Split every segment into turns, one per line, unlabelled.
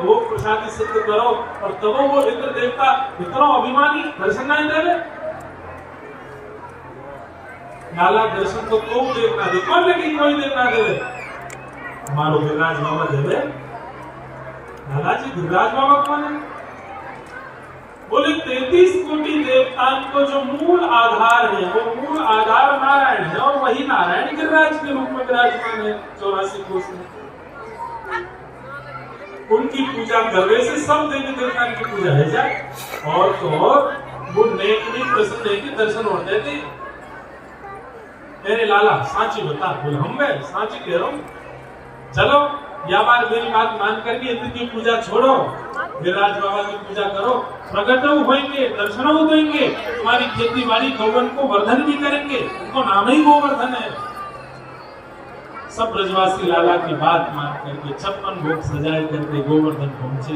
भोग प्रसादी सिद्ध करो और तब वो इंद्र देवता इतना अभिमानी दर्शन नहीं देवे। लाला दर्शन तो कोई देखना दे, कौन लेकिन कोई देखना देवे, हमारो गिरिराज बाबा देवे। लाला जी गिरिराज बाबा कौन है? बोले 33 कोटि देवताओं को जो मूल आधार है, वो मूल आधार नारायण है और वही नारायण गिरिराज के रूप में विराजमान है 84 कोष में। उनकी पूजा करने से सब देवी देवता की पूजा है जाए। और तो और वो नेक भी प्रसन्न है कि दर्शन हो जाते। मेरे लाला सांची बता, बोले हम मैं सांची कह रहा हूँ, चलो या बार मेरी बात मान करके इंद्र की पूजा छोड़ो, गिरिराज बाबा की पूजा करो, प्रकट होंगे, दर्शन होंगे, तुम्हारी खेती बाड़ी गौवन को वर्धन भी करेंगे, उनको नाम ही गोवर्धन है। सब ब्रजवासी लाला की बात मान करके 56 भोग सजाए करके गोवर्धन पहुंचे।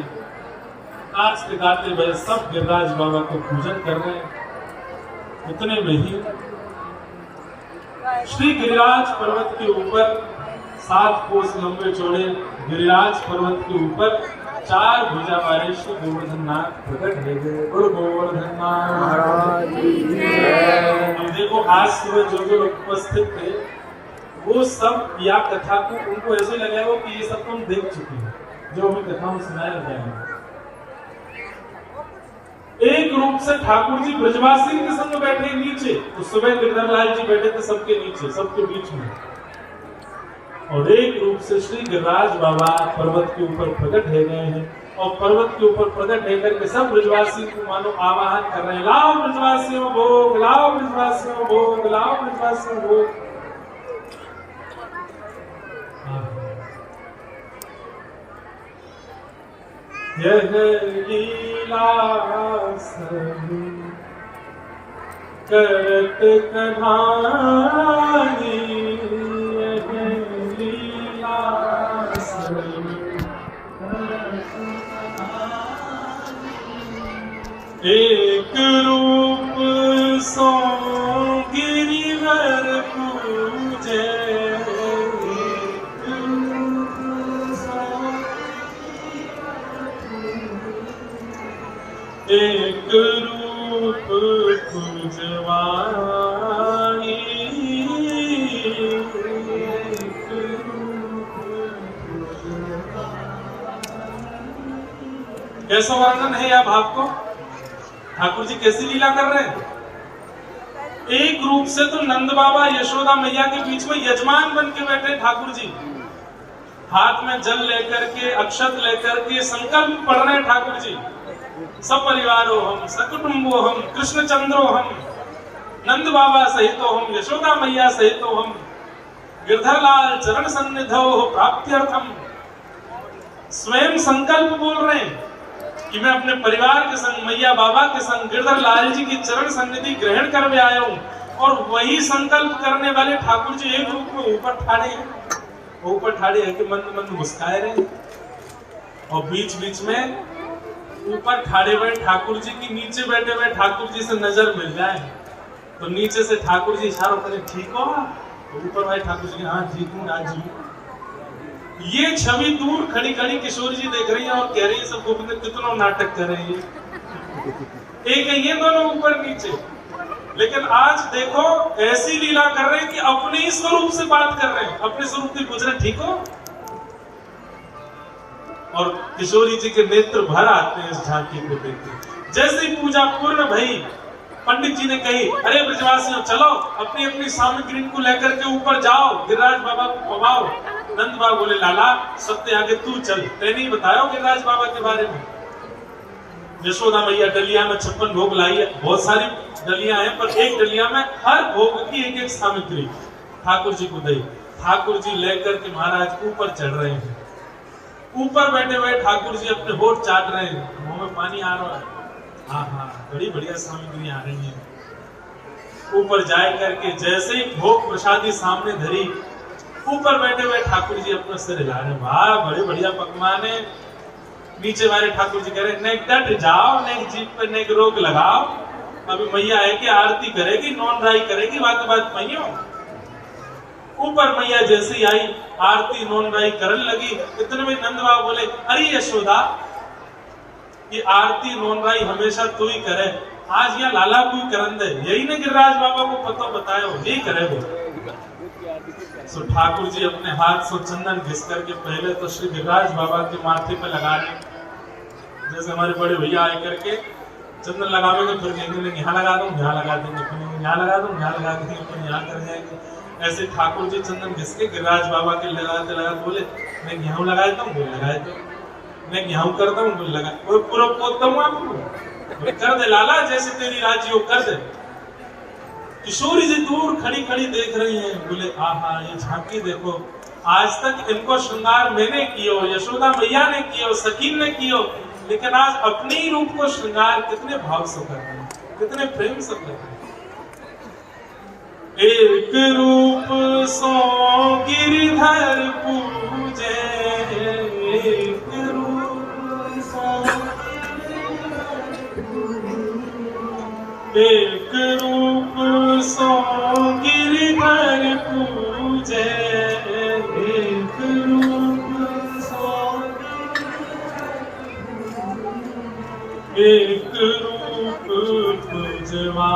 नाचते गाते हुए सब गिरिराज बाबा को पूजन कर रहे हैं। उतने में ही श्री गिरिराज पर्वत के ऊपर 7 कोस लंबे चौड़े गिरिराज पर्वत के ऊपर 4 भुजा वाले श्री गोवर्धन नाथ प्रकट हो गए। गुरु गोवर्धन महाराज की जय। हम देखो आज सुबह जो जो लोग उपस्थित थे वो सब या कथा को उनको ऐसे लगा हो कि ये सब तुम देख चुके हैं जो हमें कथा में सुनाया गया। एक रूप से ठाकुर जी ब्रजवासी के संग बैठे नीचे, तो सुबह गिरधर लाल जी बैठे थे सबके नीचे, सबके बीच में। और एक रूप से श्री गिरिराज बाबा पर्वत के ऊपर प्रकट हो गए हैं और पर्वत के ऊपर प्रकट होकर के सब ब्रजवासी को मानो आवाहन कर रहे हैं, लाओ ब्रजवासियों भोग, लाओ ब्रजवासियों भोग, लाओ ब्रजवासियों भोग। यह लीला सभी करत कहानी, यह लीला सभी एक रूप सो गिरिवर पूजे, एक रूप पूजवाई, कैसा वर्णन है यह भाव को? ठाकुर जी कैसी लीला कर रहे हैं? एक रूप से तो नंद बाबा यशोदा मैया के बीच में यजमान बन के बैठे ठाकुर जी, हाथ में जल लेकर के अक्षत लेकर के संकल्प पढ़ रहे हैं ठाकुर जी। सब परिवारो हम, सकुटुंबो हम, कृष्णचंद्रो हम, नंद बाबा सहितो हम, यशोदा मैया सहितो हम, गिरधर लाल चरण सन्निधो प्राप्त्यर्थम। स्वयं संकल्प बोल रहे हैं कि मैं अपने परिवार के संग, मैया बाबा के संग गिरधर लाल जी की चरण सन्निधि ग्रहण कर आया हूँ। और वही संकल्प करने वाले ठाकुर जी एक रूप में ऊपर ठाड़े हैं, ऊपर ठाड़े है कि मंद मंद मुस्काए रहे। और बीच बीच में ऊपर ठाड़े हुए ठाकुर जी की नीचे बैठे हुए ठाकुर जी से नजर मिल जाए तो नीचे से ठाकुर जी इशारा करें, ठीक हो? तो ऊपर भाई ठाकुर जी, हाँ ठीक हूँ राज जी। ये छवि दूर खड़ी खड़ी किशोर जी देख रही है और कह रही है सब गोविंद कितना नाटक कर रहे हैं। एक है ये दोनों ऊपर नीचे, लेकिन आज देखो ऐसी लीला कर रहे हैं कि अपने ही स्वरूप से बात कर रहे हैं, अपने स्वरूप से पूछ रहे, ठीक हो? और किशोरी जी के नेत्र भर आते हैं इस झांकी को देखकर। जैसे ही पूजा पूर्ण भई, पंडित जी ने कही, अरे ब्रजवासियों चलो अपनी अपनी सामग्री को लेकर के ऊपर जाओ, गिरिराज बाबा को पवाओ। नंद बाबा बोले, लाला सबसे आगे तू चल, तेने बताया गिरिराज बाबा के बारे में। यशोदा मैया डलिया में 56 भोग लाई है, बहुत सारी डलियां हैं, पर एक डलिया में हर भोग की एक एक सामग्री ठाकुर जी को दी। ठाकुर जी लेकर के महाराज ऊपर चढ़ रहे हैं। ऊपर बैठे हुए ठाकुर जी अपने होठ चाट रहे हैं, मुंह में पानी आ रहा है। हाँ हाँ, बड़ी बढ़िया सामग्री आ रही है। ऊपर जाए करके जैसे ही भोग प्रसादी सामने धरी, ऊपर बैठे हुए ठाकुर जी अपना सिर हिला रहे, वाह बड़े बढ़िया पकवान है। नीचे वाले ठाकुर जी कह रहे, नेक डट जाओ, नेक जीप पे नेक रोक लगाओ। अभी मैया है कि आरती करेगी, नॉन राई करेगी, बात बात मैया। ऊपर मैया जैसी आई, आरती नोन राई करन लगी। इतने में नंद बाबा बोले, अरे यशोदा, ये आरती नोन राई हमेशा तू ही करे, आज यहाँ लाला कोई करन दे। यही ने गिरिराज बाबा को पता बताया, यही करे वो। सो ठाकुर जी अपने हाथ से चंदन घिस करके पहले तो श्री गिरिराज बाबा के माथे पे लगा रहे, जैसे हमारे बड़े भैया आए करके चंदन लगावेंगे, फिर कहेंगे यहाँ लगा दूं, यहाँ लगा देंगे, फिर यहाँ लगा दूं, यहाँ लगा देंगे, फिर यहाँ कर जाएंगे। ऐसे ठाकुर जी चंदन घिस के गिरिराज बाबा के लगाते लगाते बोले, मैं यहाँ लगा देता हूँ, बोल लगा देता हूँ, मैं यहाँ करता हूँ, बोल लगा, वो पूरा पोतता हूँ आपको, कर दे लाला, जैसे तेरी राजी हो कर दे। किशोरी जी दूर खड़ी खड़ी देख रही हैं, बोले आहा ये झांकी देखो, आज तक इनको श्रृंगार मैंने कियो, यशोदा मैया ने कियो, सकीन ने कियो, लेकिन आज अपने ही रूप को श्रृंगार कितने भाव से कर रहे हैं, कितने प्रेम से कर रहे हैं। एक रूप सो गिरिधर पूजे, एक रूप सो, एक रूप सो गिरिधर पूजे, एक रूप सो, एक रूप पूजवा